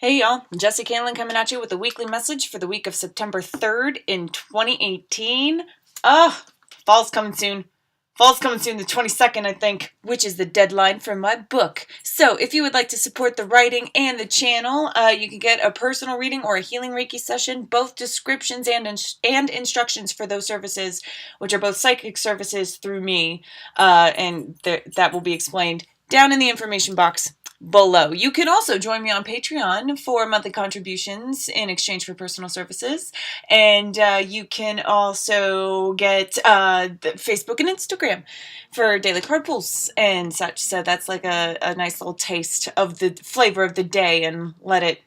Hey y'all, Jesse Canlin coming at you with a weekly message for the week of September 3rd in 2018. Fall's coming soon. Fall's coming soon, the 22nd, I think, which is the deadline for my book. So if you would like to support the writing and the channel, you can get a personal reading or a healing Reiki session, both descriptions and instructions for those services, which are both psychic services through me, and that will be explained down in the information box below. You can also join me on Patreon for monthly contributions in exchange for personal services, and you can also get Facebook and Instagram for daily card pulls and such. So that's like a nice little taste of the flavor of the day, and let it,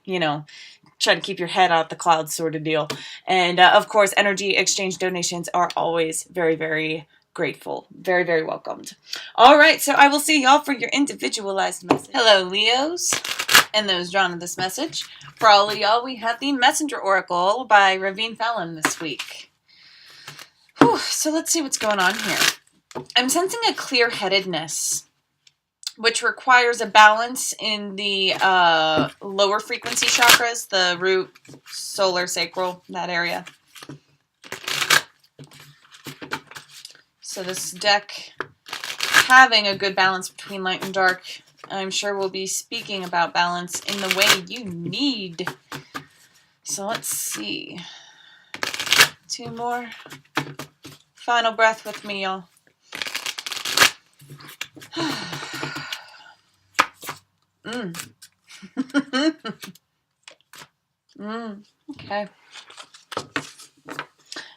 try to keep your head out the clouds sort of deal. And of course, energy exchange donations are always very, very grateful. Very, very welcomed. All right, so I will see y'all for your individualized message. Hello, Leos, and those drawn to this message. For all of y'all, we have the Messenger Oracle by Ravine Fallon this week. So let's see what's going on here. I'm sensing a clear-headedness, which requires a balance in the lower frequency chakras, the root, solar, sacral, that area. So this deck, having a good balance between light and dark, I'm sure we'll be speaking about balance in the way you need. So let's see. 2 more. Final breath with me, y'all. Okay.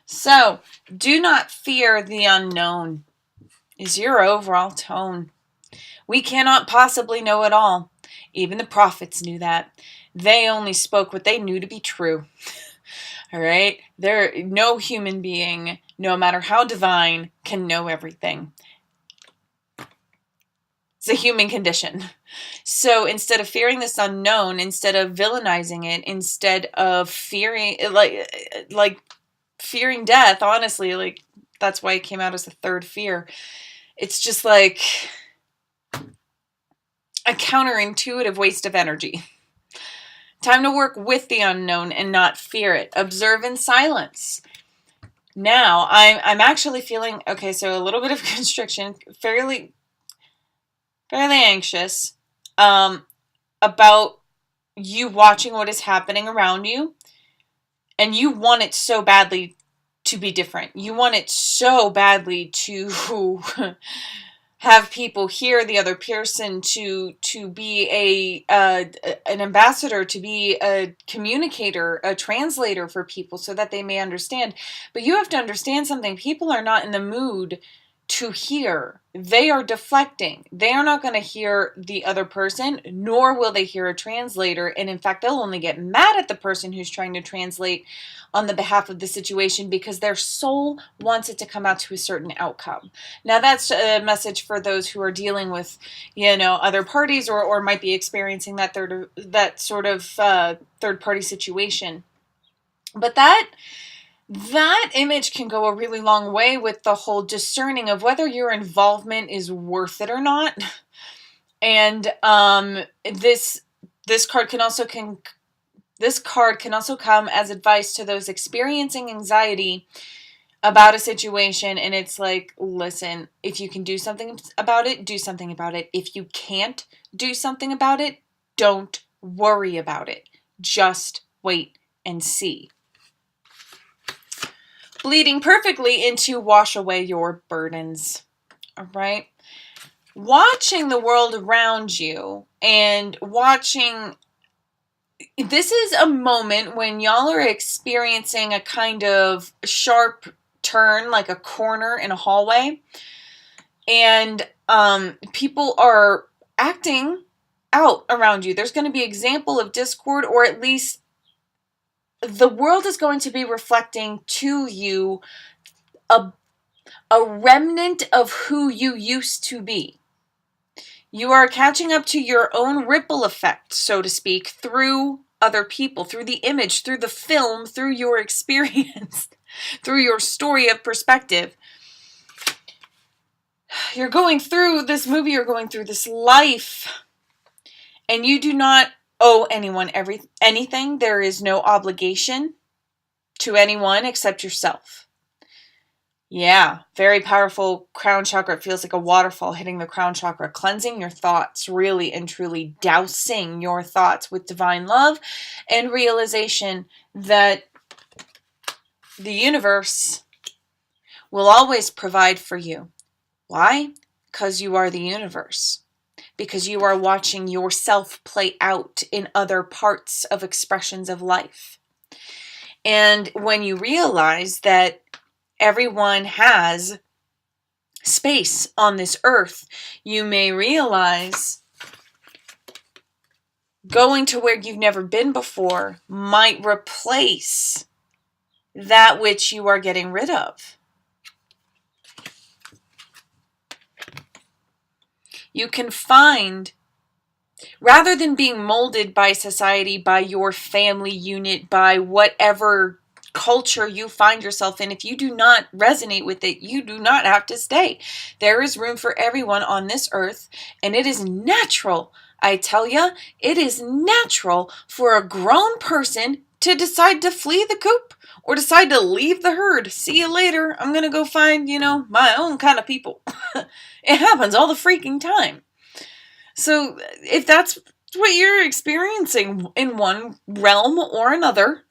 So, do not fear the unknown is your overall tone. We cannot possibly know it all. Even the prophets knew that. They only spoke what they knew to be true. All right? No human being, no matter how divine, can know everything. It's a human condition. So instead of fearing this unknown, instead of villainizing it, instead of fearing, like fearing death, honestly, like that's why it came out as the third fear. It's just like a counterintuitive waste of energy. Time to work with the unknown and not fear it. Observe in silence. Now, I'm actually feeling, okay, so a little bit of constriction, fairly anxious about you watching what is happening around you, and you want it so badly to be different. You want it so badly to have people hear the other person, to be an ambassador, to be a communicator, a translator for people so that they may understand. But you have to understand something. People are not in the mood to hear. They are deflecting. They are not going to hear the other person, nor will they hear a translator. And in fact, they'll only get mad at the person who's trying to translate on the behalf of the situation because their soul wants it to come out to a certain outcome. Now, that's a message for those who are dealing with, other parties or might be experiencing that sort of third-party situation. But that image can go a really long way with the whole discerning of whether your involvement is worth it or not. And this card can also come as advice to those experiencing anxiety about a situation. And it's like, listen, if you can do something about it, do something about it. If you can't do something about it, don't worry about it. Just wait and see. Bleeding perfectly into wash away your burdens. All right? Watching the world around you and watching... This is a moment when y'all are experiencing a kind of sharp turn, like a corner in a hallway. And people are acting out around you. There's going to be an example of discord, or at least the world is going to be reflecting to you a remnant of who you used to be. You are catching up to your own ripple effect, so to speak, through other people, through the image, through the film, through your experience, through your story of perspective. You're going through this movie, you're going through this life, and you do not owe anyone anything. There is no obligation to anyone except yourself. Yeah, very powerful crown chakra. It feels like a waterfall hitting the crown chakra, cleansing your thoughts, really and truly dousing your thoughts with divine love and realization that the universe will always provide for you. Why? Because you are the universe. Because you are watching yourself play out in other parts of expressions of life. And when you realize that everyone has space on this earth, you may realize going to where you've never been before might replace that which you are getting rid of. You can find, rather than being molded by society, by your family unit, by whatever culture you find yourself in, if you do not resonate with it, you do not have to stay. There is room for everyone on this earth, and it is natural. I tell ya, it is natural for a grown person to decide to flee the coop or decide to leave the herd. See you later. I'm going to go find, my own kind of people. It happens all the freaking time. So if that's what you're experiencing in one realm or another,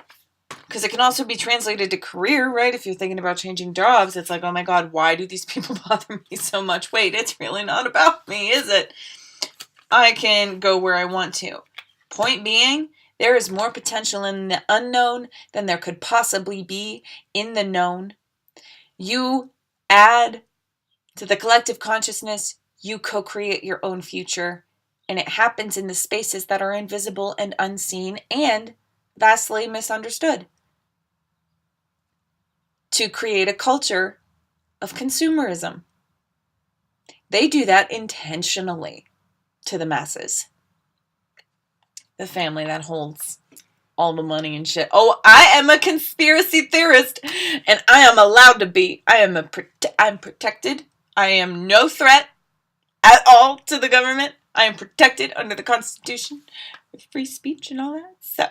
because it can also be translated to career, right? If you're thinking about changing jobs, it's like, oh my God, why do these people bother me so much? Wait, it's really not about me, is it? I can go where I want to. Point being, there is more potential in the unknown than there could possibly be in the known. You add to the collective consciousness, you co-create your own future, and it happens in the spaces that are invisible and unseen and vastly misunderstood. To create a culture of consumerism. They do that intentionally to the masses. The family that holds all the money and shit. Oh, I am a conspiracy theorist, and I am allowed to be. I'm protected. I am no threat at all to the government. I am protected under the Constitution with free speech and all that. So,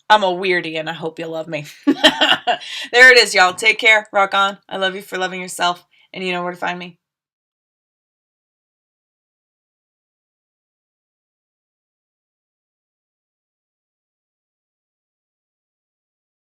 I'm a weirdie, and I hope you love me. There it is, y'all. Take care. Rock on. I love you for loving yourself, and you know where to find me.